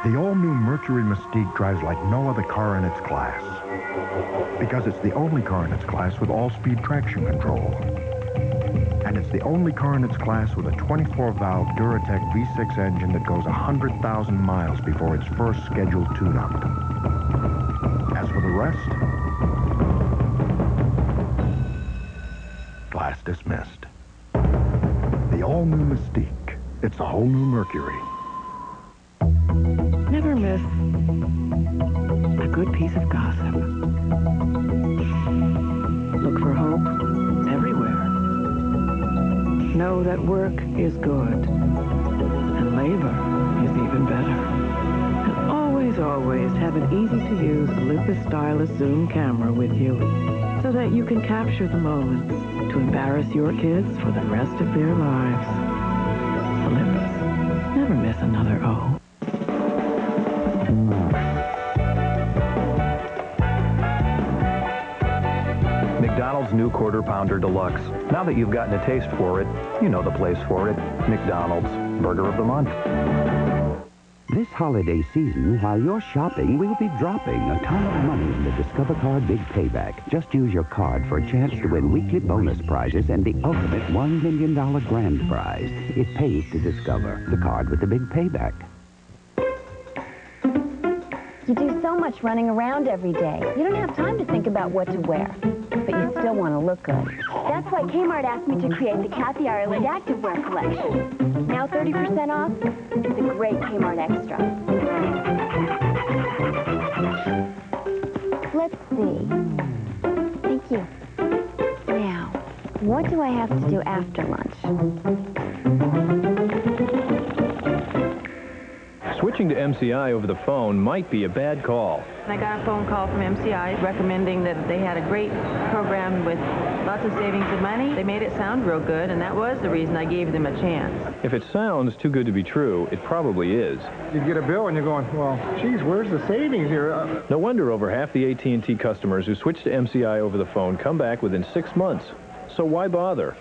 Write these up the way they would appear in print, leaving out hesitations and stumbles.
The all-new Mercury Mystique drives like no other car in its class. Because it's the only car in its class with all-speed traction control. And it's the only car in its class with a 24-valve Duratec V6 engine that goes 100,000 miles before its first scheduled tune-up. As for the rest, class dismissed. The all-new Mystique. It's a whole new Mercury. Never miss a good piece of gossip. Look for hope everywhere. Know that work is good, and labor is even better. And always, always have an easy-to-use Olympus Stylus zoom camera with you so that you can capture the moments to embarrass your kids for the rest of their lives. Olympus. Never miss another O. McDonald's new Quarter Pounder Deluxe. Now that you've gotten a taste for it, you know the place for it. McDonald's. Burger of the Month. This holiday season, while you're shopping, we'll be dropping a ton of money in the Discover Card Big Payback. Just use your card for a chance to win weekly bonus prizes and the ultimate $1 million grand prize. It pays to Discover, the card with the big payback. You do so much running around every day. You don't have time to think about what to wear, but you still want to look good. That's why Kmart asked me to create the Kathy Ireland Activewear collection. Now 30% off. It's a great Kmart extra. Let's see. Thank you. Now, what do I have to do after lunch? Switching to MCI over the phone might be a bad call. I got a phone call from MCI recommending that they had a great program with lots of savings of money. They made it sound real good, and that was the reason I gave them a chance. If it sounds too good to be true, it probably is. You get a bill and you're going, well, geez, where's the savings here? No wonder over half the AT&T customers who switch to MCI over the phone come back within 6 months. So why bother?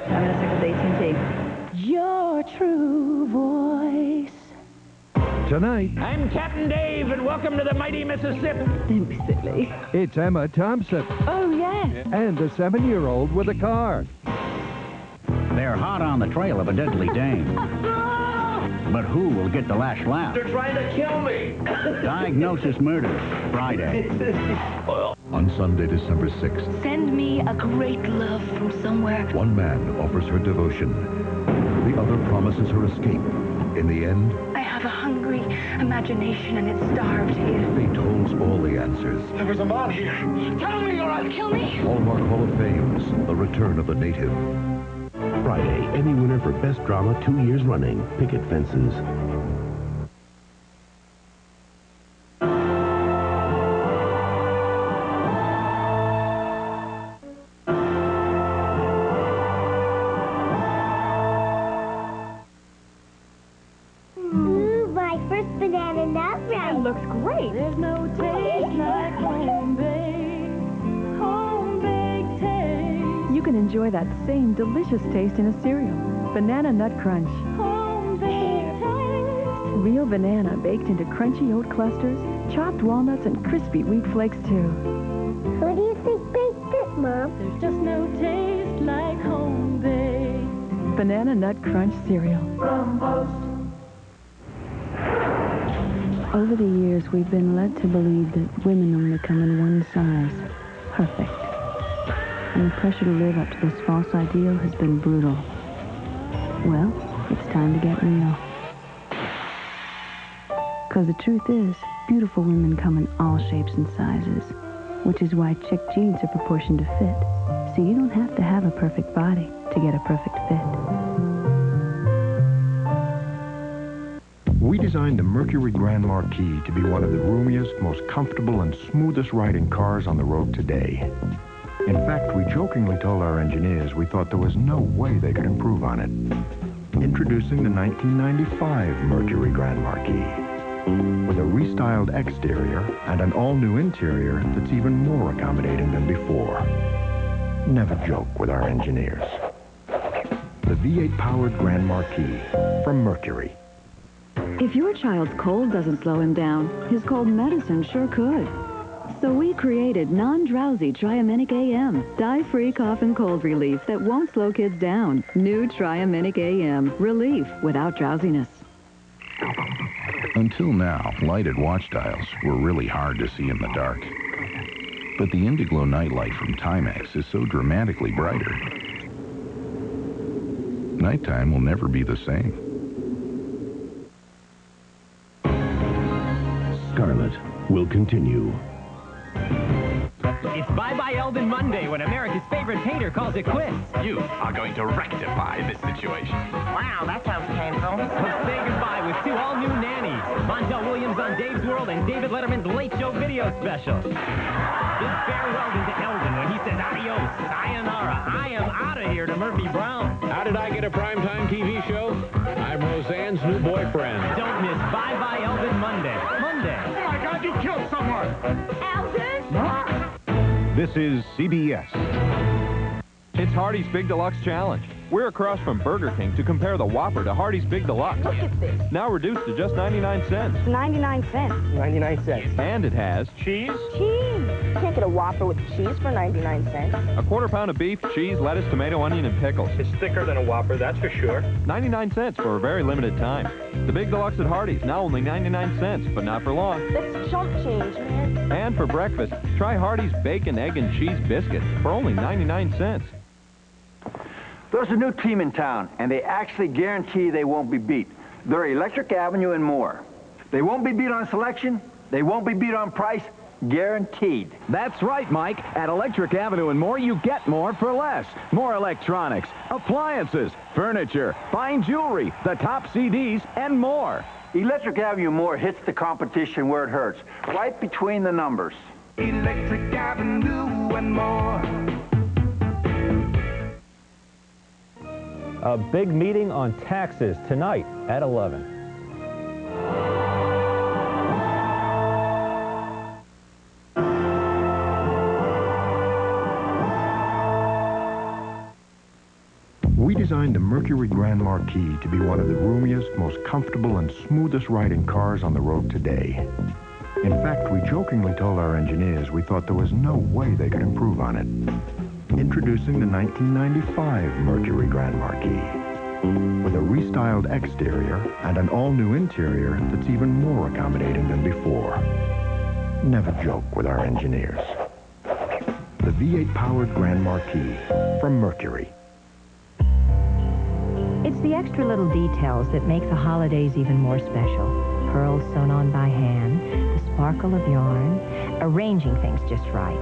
I'm going to stick with AT&T. Your true voice. Tonight, I'm Captain Dave, and welcome to the mighty Mississippi. Don't be silly. it's Emma Thompson Oh, yes. and a 7-year-old with a car. They're hot on the trail of a deadly dame. But who will get the last laugh? They're trying to kill me. Diagnosis Murder, Friday. On Sunday, December 6th, Send me a great love from somewhere. one man offers her devotion. The other promises her escape. In the end, I have a hungry imagination, and it's starved here. fate holds all the answers. There was a man here. Tell me or I'll kill me. Hallmark Hall of Fame's The Return of the Native. Friday, Emmy winner for Best Drama 2 years running, Picket Fences. Looks great. There's no taste like home-baked taste. You can enjoy that same delicious taste in a cereal. Banana Nut Crunch. Home-baked taste. Real banana baked into crunchy oat clusters, chopped walnuts, and crispy wheat flakes, too. Who do you think baked it, Mom? There's just no taste like home-baked. Banana Nut Crunch cereal. From Post. Over the years, we've been led to believe that women only come in one size, perfect. And the pressure to live up to this false ideal has been brutal. Well, it's time to get real. Because the truth is, beautiful women come in all shapes and sizes, which is why Chic Jeans are proportioned to fit. So you don't have to have a perfect body to get a perfect fit. We designed the Mercury Grand Marquis to be one of the roomiest, most comfortable, and smoothest riding cars on the road today. In fact, we jokingly told our engineers we thought there was no way they could improve on it. Introducing the 1995 Mercury Grand Marquis, with a restyled exterior and an all-new interior that's even more accommodating than before. Never joke with our engineers. The V8-powered Grand Marquis from Mercury. If your child's cold doesn't slow him down, his cold medicine sure could. So we created non-drowsy Triaminic AM, dye-free cough and cold relief that won't slow kids down. New Triaminic AM, relief without drowsiness. Until now, lighted watch dials were really hard to see in the dark. But the Indiglo nightlight from Timex is so dramatically brighter. Nighttime will never be the same. Scarlett will continue. It's Bye-Bye Elvin Monday when America's favorite painter calls it quits. You are going to rectify this situation. Wow, that sounds painful. So say goodbye with two all-new nannies. Montel Williams on Dave's World and David Letterman's Late Show video special. Big farewell to Elvin when he says adios, sayonara, I am out of here to Murphy Brown. How did I get a primetime TV show? I'm Roseanne's new boyfriend. Don't miss Bye-Bye Elvin Monday. Oh my God, you killed someone! This is CBS. It's Hardee's Big Deluxe Challenge. We're across from Burger King to compare the Whopper to Hardee's Big Deluxe. Look at this. Now reduced to just 99 cents. 99 cents. 99 cents. And it has Cheese? Cheese. You can't get a Whopper with cheese for 99 cents. a quarter pound of beef, cheese, lettuce, tomato, onion, and pickles. It's thicker than a Whopper, that's for sure. 99 cents for a very limited time. The Big Deluxe at Hardee's, now only 99 cents, but not for long. That's chump change, man. And for breakfast, try Hardee's Bacon, Egg, and Cheese Biscuit for only 99 cents. There's a new team in town, and they actually guarantee they won't be beat. They're Electric Avenue and more. They won't be beat on selection. They won't be beat on price. Guaranteed. That's right, Mike. At Electric Avenue and more, you get more for less. More electronics, appliances, furniture, fine jewelry, the top CDs, and more. Electric Avenue and more hits the competition where it hurts, right between the numbers. Electric Avenue and more. A big meeting on taxes tonight at 11. We designed the Mercury Grand Marquis to be one of the roomiest, most comfortable, and smoothest riding cars on the road today. In fact, we jokingly told our engineers we thought there was no way they could improve on it. Introducing the 1995 Mercury Grand Marquis, with a restyled exterior and an all-new interior that's even more accommodating than before. Never joke with our engineers. The V8-powered Grand Marquis from Mercury. It's the extra little details that make the holidays even more special. Pearls sewn on by hand, the sparkle of yarn, arranging things just right,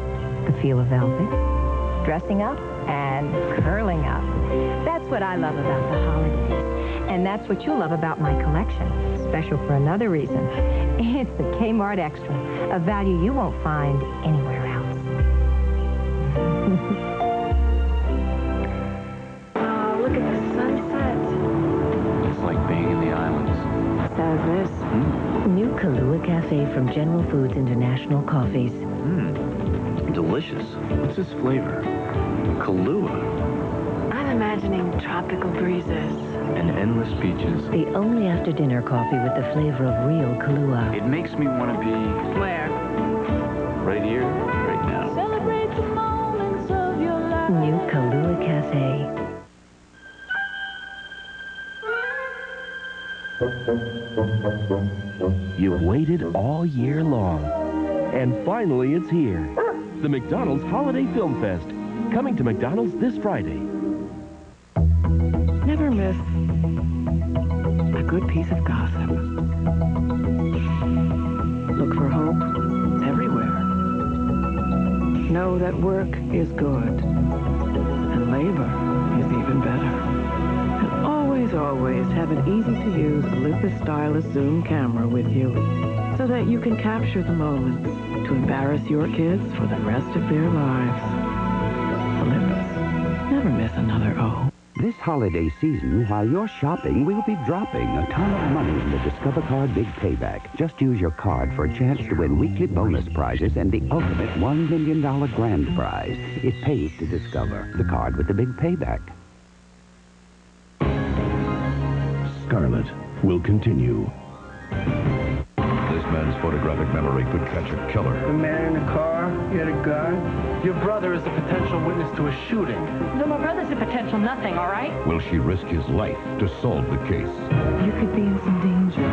the feel of velvet, dressing up and curling up. That's what I love about the holidays. And that's what you'll love about my collection. Special for another reason. It's the Kmart Extra, a value you won't find anywhere else. Oh, look at the sunset. It's like being in the islands. So this. New Kahlua Cafe from General Foods International Coffees. Delicious. What's this flavor? Kahlua. I'm imagining tropical breezes. And endless beaches. The only after-dinner coffee with the flavor of real Kahlua. It makes me want to be... Where? Right here, right now. Celebrate the moments of your life. New Kahlua Cafe. You've waited all year long. And finally it's here. The McDonald's Holiday Film Fest. Coming to McDonald's this Friday. Never miss a good piece of gossip. Look for hope everywhere. Know that work is good and labor is even better. And always have an easy-to-use Olympus Stylus zoom camera with you so that you can capture the moments to embarrass your kids for the rest of their lives. Olympus. Never miss another O. This holiday season, while you're shopping, we'll be dropping a ton of money in the Discover Card Big Payback. Just use your card for a chance to win weekly bonus prizes and the ultimate $1 million grand prize. It pays to Discover, the card with the big payback. Scarlett will continue. This man's photographic memory could catch a killer. The man in the car, he had a gun. Your brother is a potential witness to a shooting. No, my brother's a potential nothing, all right? Will she risk his life to solve the case? You could be in some danger.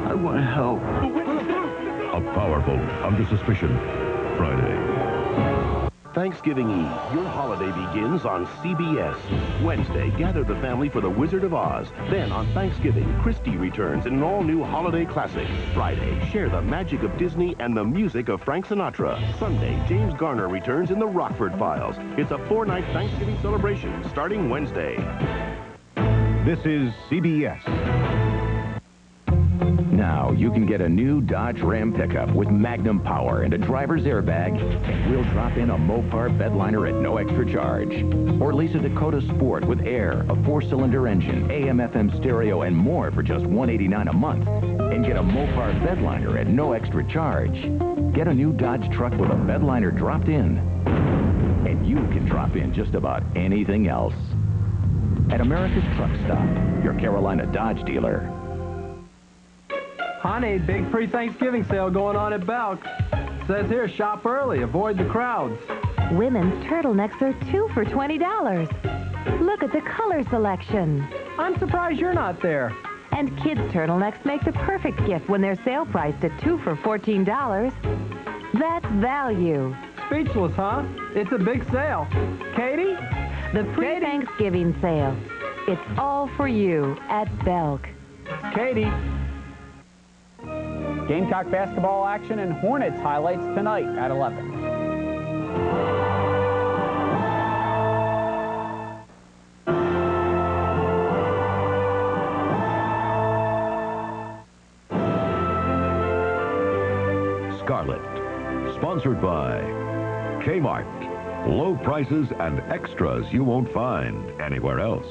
I want to help. A powerful, Under Suspicion, Friday. Thanksgiving Eve, your holiday begins on CBS. Wednesday, gather the family for The Wizard of Oz. Then on Thanksgiving, Christie returns in an all-new holiday classic. Friday, share the magic of Disney and the music of Frank Sinatra. Sunday, James Garner returns in The Rockford Files. It's a 4-night Thanksgiving celebration starting Wednesday. This is CBS. Now you can get a new Dodge Ram pickup with Magnum power and a driver's airbag, and we'll drop in a Mopar bedliner at no extra charge. Or lease a Dakota Sport with air, a 4-cylinder engine, AM/FM stereo, and more for just $189 a month. And get a Mopar bedliner at no extra charge. Get a new Dodge truck with a bedliner dropped in. And you can drop in just about anything else. At America's Truck Stop, your Carolina Dodge dealer. Honey, big pre-Thanksgiving sale going on at Belk. Says here, shop early, avoid the crowds. Women's turtlenecks are 2 for $20. Look at the color selection. I'm surprised you're not there. And kids' turtlenecks make the perfect gift when they're sale priced at 2 for $14. That's value. Speechless, huh? It's a big sale. Katie? The pre-Thanksgiving sale. It's all for you at Belk. Katie? Gamecock basketball action and Hornets highlights tonight at 11. Scarlett, sponsored by Kmart. Low prices and extras you won't find anywhere else.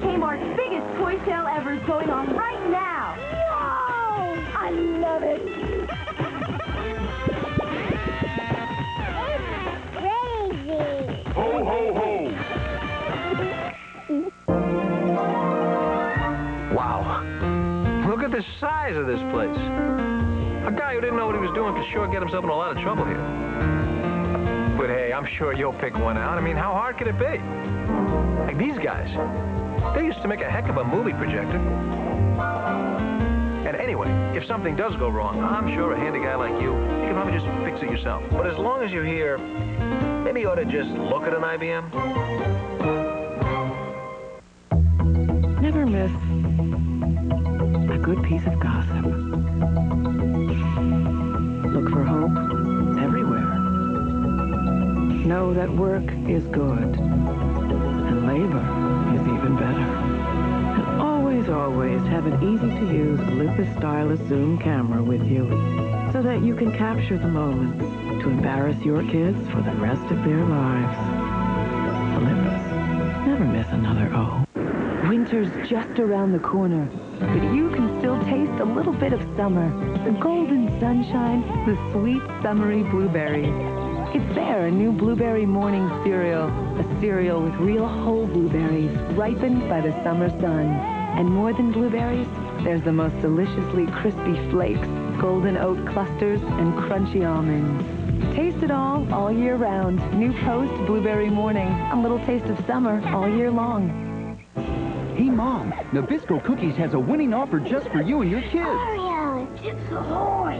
Kmart's biggest toy sale ever is going on right now. Wow! I love it. It's crazy. Ho, ho, ho! Wow. Look at the size of this place. A guy who didn't know what he was doing could sure get himself in a lot of trouble here. But hey, I'm sure you'll pick one out. I mean, how hard could it be? Like these guys. They used to make a heck of a movie projector. And anyway, if something does go wrong, I'm sure a handy guy like you can probably just fix it yourself. But as long as you're here, maybe you ought to just look at an IBM. Never miss a good piece of gossip. Look for hope everywhere. Know that work is good and labor is even better. And always have an easy-to-use Olympus Stylus zoom camera with you so that you can capture the moments to embarrass your kids for the rest of their lives. Olympus. Never miss another O. Winter's just around the corner, but you can still taste a little bit of summer. The golden sunshine, the sweet summery blueberries. It's there, a new blueberry morning cereal. A cereal with real whole blueberries, ripened by the summer sun. And more than blueberries, there's the most deliciously crispy flakes, golden oat clusters, and crunchy almonds. Taste it all year round. New Post Blueberry Morning. A little taste of summer all year long. Hey, Mom, Nabisco Cookies has a winning offer just for you and your kids. Oreo, Chips Ahoy!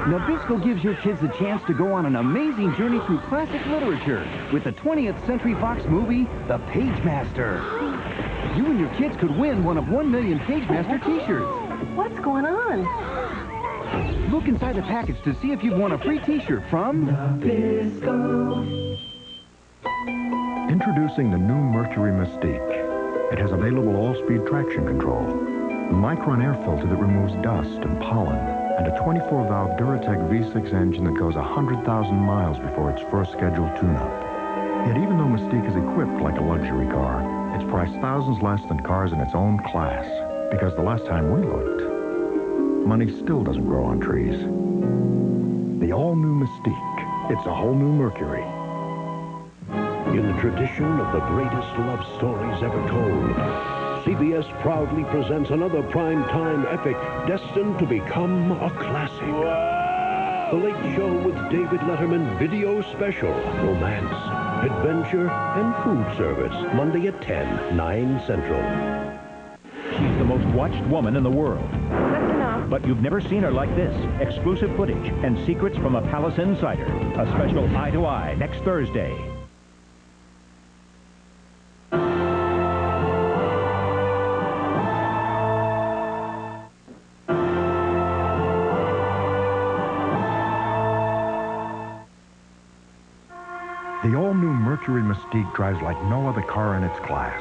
Nabisco gives your kids a chance to go on an amazing journey through classic literature with the 20th Century Fox movie, The Page Master. You and your kids could win one of 1 million Page Master t-shirts. What's going on? Look inside the package to see if you've won a free t-shirt from Nabisco. Introducing the new Mercury Mystique. It has available all-speed traction control, a micron air filter that removes dust and pollen, and a 24-valve Duratec V6 engine that goes 100,000 miles before its first scheduled tune-up. Yet even though Mystique is equipped like a luxury car, it's priced thousands less than cars in its own class. Because the last time we looked, money still doesn't grow on trees. The all-new Mystique. It's a whole new Mercury. In the tradition of the greatest love stories ever told, CBS proudly presents another primetime epic destined to become a classic. Wow! The Late Show with David Letterman video special, romance, adventure, and food service, Monday at 10, 9 Central. She's the most watched woman in the world. That's enough. But you've never seen her like this. Exclusive footage and secrets from a palace insider. A special Eye to Eye next Thursday. The all-new Mercury Mystique drives like no other car in its class.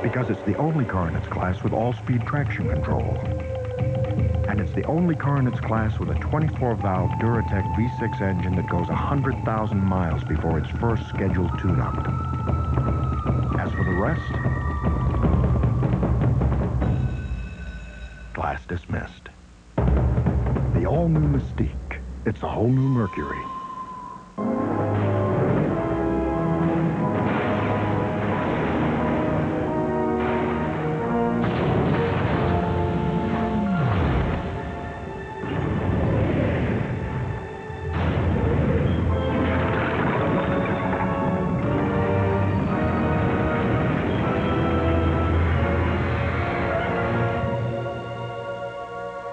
Because it's the only car in its class with all-speed traction control. And it's the only car in its class with a 24-valve Duratec V6 engine that goes 100,000 miles before its first scheduled tune-up. As for the rest, class dismissed. The all-new Mystique. It's a whole new Mercury.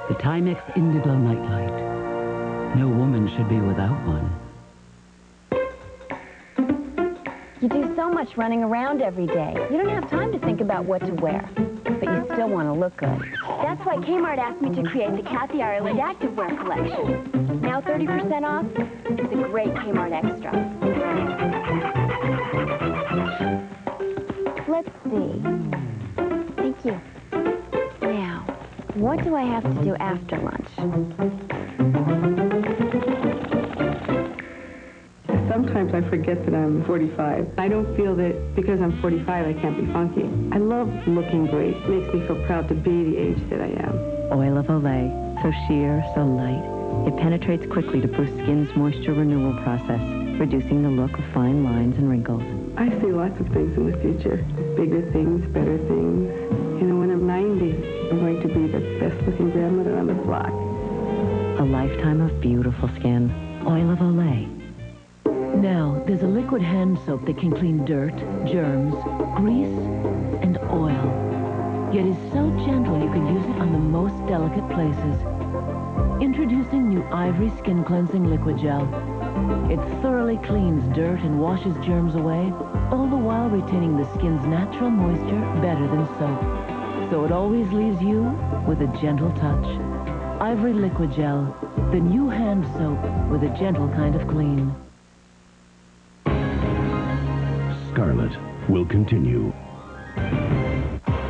The Timex Indiglo nightlight. No woman should be without one. You do so much running around every day. You don't have time to think about what to wear. But you still want to look good. That's why Kmart asked me to create the Kathy Ireland Activewear collection. Now 30% off. It's a great Kmart extra. Let's see. Thank you. Now, what do I have to do after lunch? Sometimes I forget that I'm 45. I don't feel that because I'm 45 I can't be funky. I love looking great. It makes me feel proud to be the age that I am. Oil of Olay, so sheer, so light. It penetrates quickly to boost skin's moisture renewal process, reducing the look of fine lines and wrinkles. I see lots of things in the future. Bigger things, better things. You know, when I'm 90, I'm going to be the best-looking grandmother on the block. A lifetime of beautiful skin. Oil of Olay. Now, there's a liquid hand soap that can clean dirt, germs, grease, and oil. Yet is so gentle you can use it on the most delicate places. Introducing new Ivory Skin Cleansing Liqui-Gel. It thoroughly cleans dirt and washes germs away, all the while retaining the skin's natural moisture better than soap. So it always leaves you with a gentle touch. Ivory Liqui-Gel, the new hand soap with a gentle kind of clean. Scarlett will continue.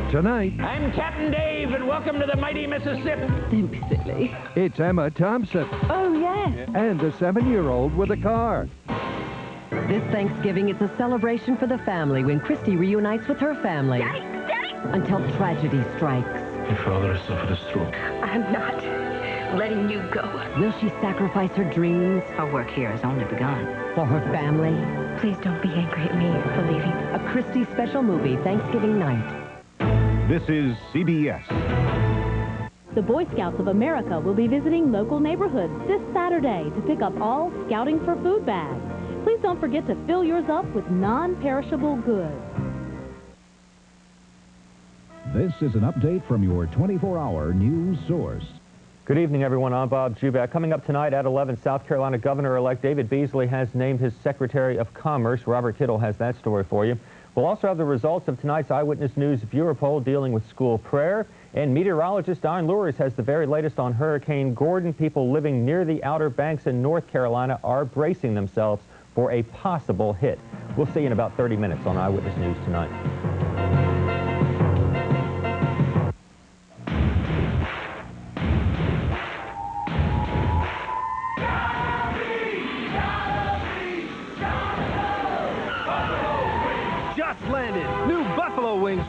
Tonight, I'm Captain Dave, and welcome to the mighty Mississippi. Don't be silly. It's Emma Thompson. Oh, yes. And a 7-year-old with a car. This Thanksgiving, it's a celebration for the family when Christy reunites with her family. Daddy! Until tragedy strikes. Your father has suffered a stroke. I'm not letting you go. Will she sacrifice her dreams? Her work here has only begun. For her family? Please don't be angry at me for leaving. A Christie special movie, Thanksgiving night. This is CBS. The Boy Scouts of America will be visiting local neighborhoods this Saturday to pick up all Scouting for Food bags. Please don't forget to fill yours up with non-perishable goods. This is an update from your 24-hour news source. Good evening, everyone. I'm Bob Juback. Coming up tonight at 11, South Carolina Governor-elect David Beasley has named his Secretary of Commerce. Robert Kittle has that story for you. We'll also have the results of tonight's Eyewitness News viewer poll dealing with school prayer. And meteorologist Don Lures has the very latest on Hurricane Gordon. People living near the Outer Banks in North Carolina are bracing themselves for a possible hit. We'll see you in about 30 minutes on Eyewitness News Tonight.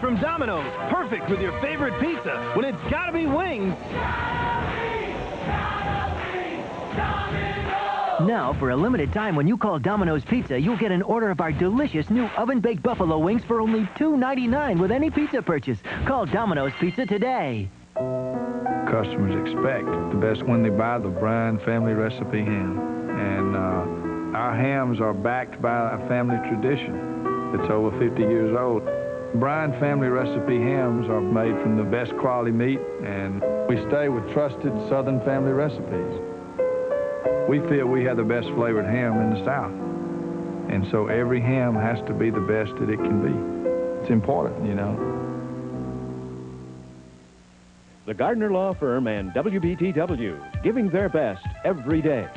from Domino's. Perfect with your favorite pizza when it's gotta be wings. Now, for a limited time, when you call Domino's Pizza, you'll get an order of our delicious new oven-baked buffalo wings for only $2.99 with any pizza purchase. Call Domino's Pizza today. Customers expect the best when they buy the Bryan family recipe ham. And our hams are backed by a family tradition that's over 50 years old. Bryan family recipe hams are made from the best quality meat, and we stay with trusted Southern family recipes. We feel we have the best flavored ham in the South. And so every ham has to be the best that it can be. It's important, you know. The Gardner Law Firm and WBTW, giving their best every day.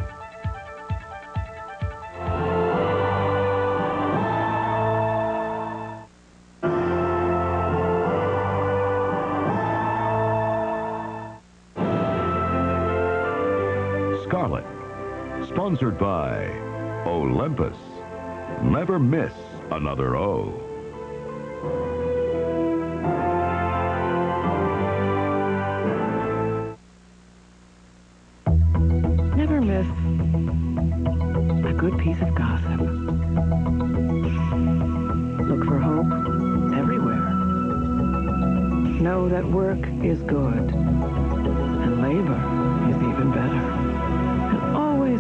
Scarlett, sponsored by Olympus. Never miss another O. Never miss a good piece of gossip. Look for hope everywhere. Know that work is good and labor is even better.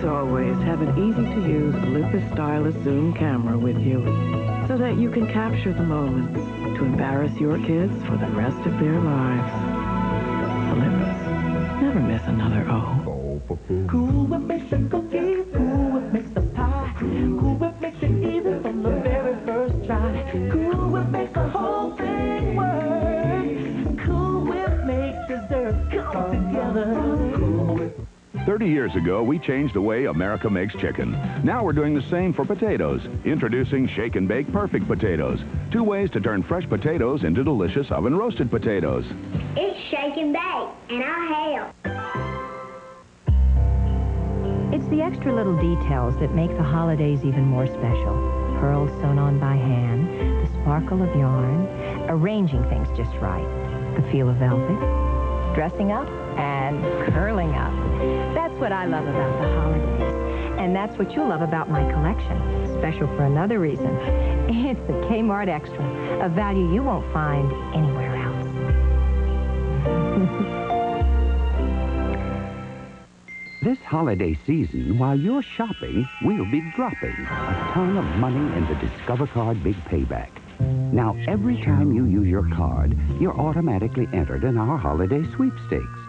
Always have an easy-to-use Olympus Stylus zoom camera with you so that you can capture the moments to embarrass your kids for the rest of their lives. Olympus. Never miss another O. Cool Whip makes the cookies, Cool Whip makes the pie, Cool Whip makes it easy from the very first try. Cool Whip makes the whole thing work. Cool Whip makes dessert come together. Cool Whip. 30 years ago, we changed the way America makes chicken. Now we're doing the same for potatoes. Introducing Shake and Bake Perfect Potatoes. 2 ways to turn fresh potatoes into delicious oven-roasted potatoes. It's Shake and Bake, and I'll help. It's the extra little details that make the holidays even more special. Pearls sewn on by hand, the sparkle of yarn, arranging things just right, the feel of velvet, dressing up, and curling up. That's what I love about the holidays. And that's what you love about my collection. Special for another reason. It's the Kmart Extra, a value you won't find anywhere else. This holiday season, while you're shopping, we'll be dropping a ton of money in the Discover Card Big Payback. Now, every time you use your card, you're automatically entered in our holiday sweepstakes.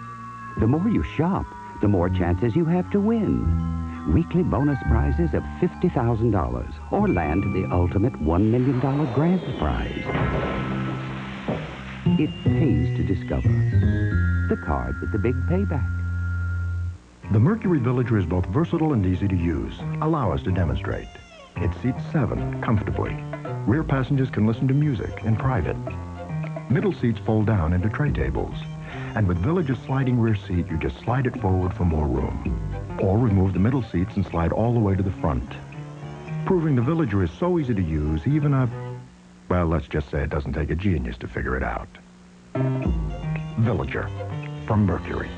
The more you shop, the more chances you have to win. Weekly bonus prizes of $50,000 or land the ultimate $1 million grand prize. It pays to discover. The card with the big payback. The Mercury Villager is both versatile and easy to use. Allow us to demonstrate. It seats 7 comfortably. Rear passengers can listen to music in private. Middle seats fold down into tray tables. And with Villager's sliding rear seat, you just slide it forward for more room. Or remove the middle seats and slide all the way to the front. Proving the Villager is so easy to use, even well, let's just say it doesn't take a genius to figure it out. Villager from Mercury.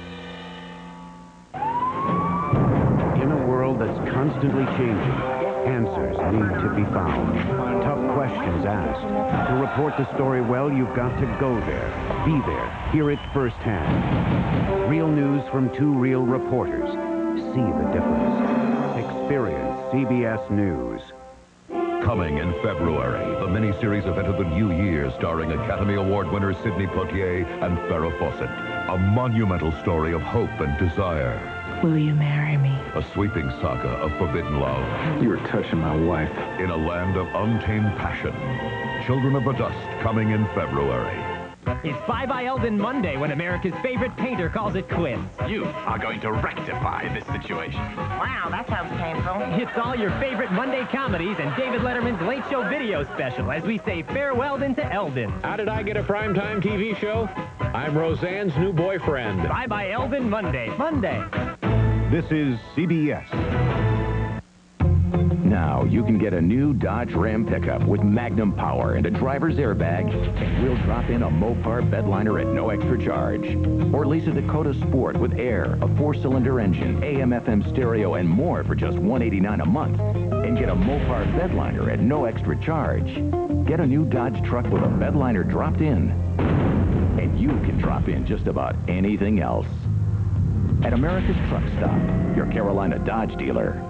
In a world that's constantly changing, answers need to be found. Tough questions asked. To report the story well, you've got to go there, be there, hear it firsthand. Real news from 2 real reporters. See the difference. Experience CBS News. Coming in February, the mini-series event of the new year starring Academy Award winners Sidney Poitier and Farrah Fawcett. A monumental story of hope and desire. Will you marry me? A sweeping saga of forbidden love. You were touching my wife. In a land of untamed passion. Children of the Dust coming in February. It's Bye Bye Eldon Monday when America's favorite painter calls it quits. You are going to rectify this situation. Wow, that sounds painful. It's all your favorite Monday comedies and David Letterman's Late Show video special as we say farewell to Eldon. How did I get a primetime TV show? I'm Roseanne's new boyfriend. Bye Bye Eldon Monday. This is CBS. Now you can get a new Dodge Ram pickup with Magnum power and a driver's airbag, and we'll drop in a Mopar bedliner at no extra charge. Or lease a Dakota Sport with air, a 4-cylinder engine, AM/FM stereo, and more for just $189 a month. And get a Mopar bedliner at no extra charge. Get a new Dodge truck with a bedliner dropped in. And you can drop in just about anything else. At America's Truck Stop, your Carolina Dodge dealer.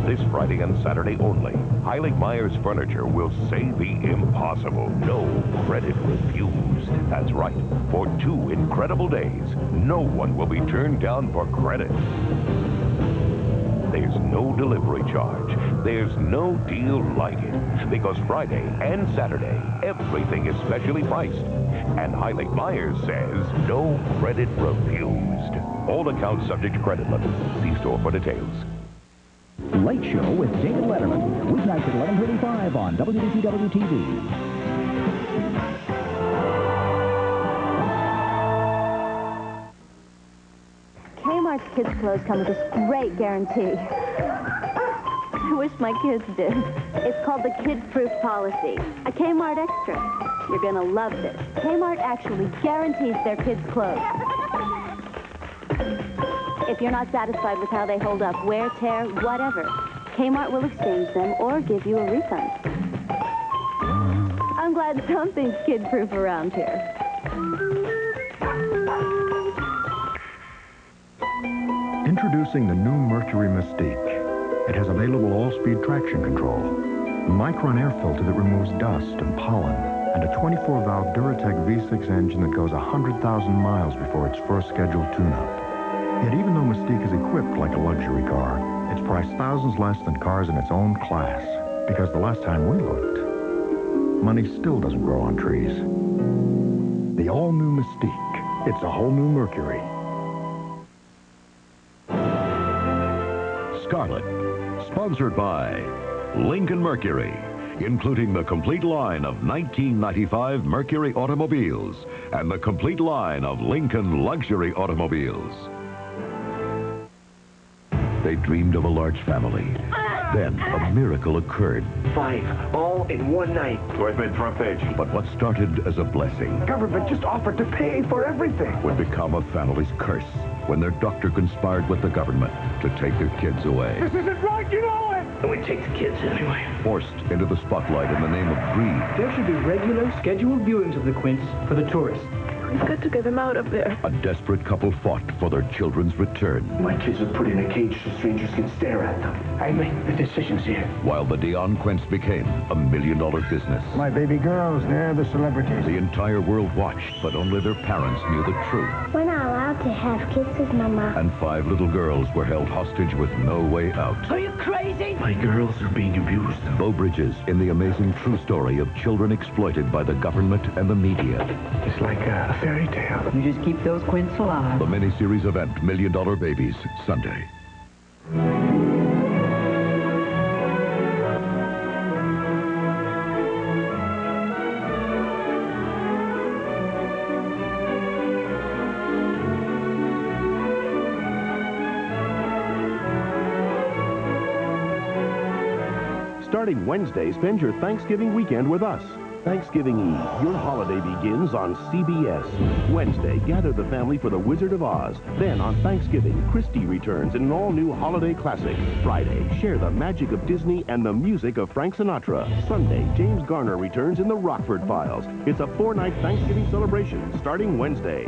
This Friday and Saturday only, Heilig-Meyers Furniture will say the impossible. No credit refused. That's right. For 2 incredible days, no one will be turned down for credit. There's no delivery charge. There's no deal like it. Because Friday and Saturday, everything is specially priced. And Heilig-Meyers says no credit refused. All accounts subject to credit limits. See store for details. Late Show with David Letterman. Weeknights at 11:35 on WBTW-TV. Kmart's kids' clothes come with this great guarantee. I wish my kids did. It's called the Kid-Proof Policy. A Kmart Extra. You're going to love this. Kmart actually guarantees their kids' clothes. If you're not satisfied with how they hold up, wear, tear, whatever, Kmart will exchange them or give you a refund. I'm glad something's kid-proof around here. Introducing the new Mercury Mystique. It has available all-speed traction control, a micron air filter that removes dust and pollen, and a 24-valve Duratec V6 engine that goes 100,000 miles before its first scheduled tune-up. Yet even though Mystique is equipped like a luxury car, it's priced thousands less than cars in its own class. Because the last time we looked, money still doesn't grow on trees. The all-new Mystique. It's a whole new Mercury. Scarlett, sponsored by Lincoln Mercury, including the complete line of 1995 Mercury automobiles and the complete line of Lincoln luxury automobiles. They dreamed of a large family. Then a miracle occurred. 5, all in one night. Worth made front page. But what started as a blessing Government just offered to pay for everything. would become a family's curse when their doctor conspired with the government to take their kids away. This isn't right, you know it! And we take the kids anyway. Forced into the spotlight in the name of greed. There should be regular, scheduled viewings of the Quints for the tourists. We've got to get them out of there. A desperate couple fought for their children's return. My kids are put in a cage so strangers can stare at them. I make the decisions here. While the Dion Quints became a $1 million business. My baby girls, they're the celebrities. The entire world watched, but only their parents knew the truth. We're not allowed to have kisses, Mama. And 5 little girls were held hostage with no way out. Are you crazy? My girls are being abused. Bo Bridges in the amazing true story of children exploited by the government and the media. It's like a fairy tale. You just keep those Quints alive. The mini-series event, $1 Million Babies, Sunday. Starting Wednesday, spend your Thanksgiving weekend with us. Thanksgiving Eve, your holiday begins on CBS. Wednesday, gather the family for The Wizard of Oz. Then on Thanksgiving, Christie returns in an all-new holiday classic. Friday, share the magic of Disney and the music of Frank Sinatra. Sunday, James Garner returns in The Rockford Files. It's a 4-night Thanksgiving celebration starting Wednesday.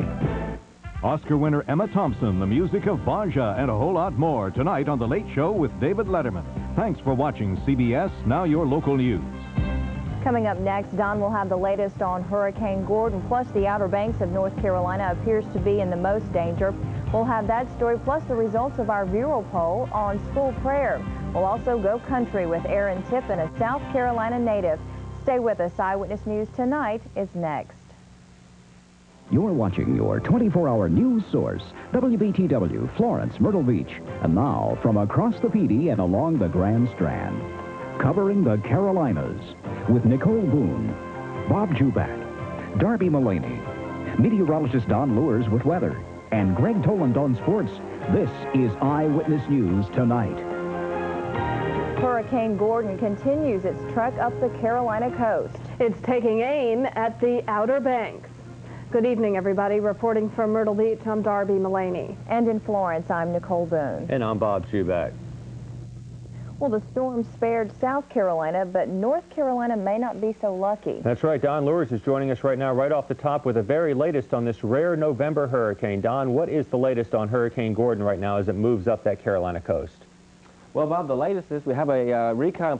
Oscar winner Emma Thompson, the music of Baja, and a whole lot more tonight on The Late Show with David Letterman. Thanks for watching CBS, now your local news. Coming up next, Don will have the latest on Hurricane Gordon, plus the Outer Banks of North Carolina appears to be in the most danger. We'll have that story, plus the results of our viral poll on school prayer. We'll also go country with Aaron Tippin, a South Carolina native. Stay with us. Eyewitness News Tonight is next. You're watching your 24-hour news source, WBTW-Florence, Myrtle Beach. And now, from across the PD and along the Grand Strand, covering the Carolinas, with Nicole Boone, Bob Juback, Darby Mullany, meteorologist Don Lures with weather, and Greg Toland on sports. This is Eyewitness News Tonight. Hurricane Gordon continues its trek up the Carolina coast. It's taking aim at the Outer Banks. Good evening, everybody. Reporting from Myrtle Beach, I'm Darby Mullany. And in Florence, I'm Nicole Boone. And I'm Bob Juback. Well, the storm spared South Carolina, but North Carolina may not be so lucky. That's right. Don Lewis is joining us right now, right off the top, with the very latest on this rare November hurricane. Don, what is the latest on Hurricane Gordon right now as it moves up that Carolina coast? Well, Bob, the latest is we have a recon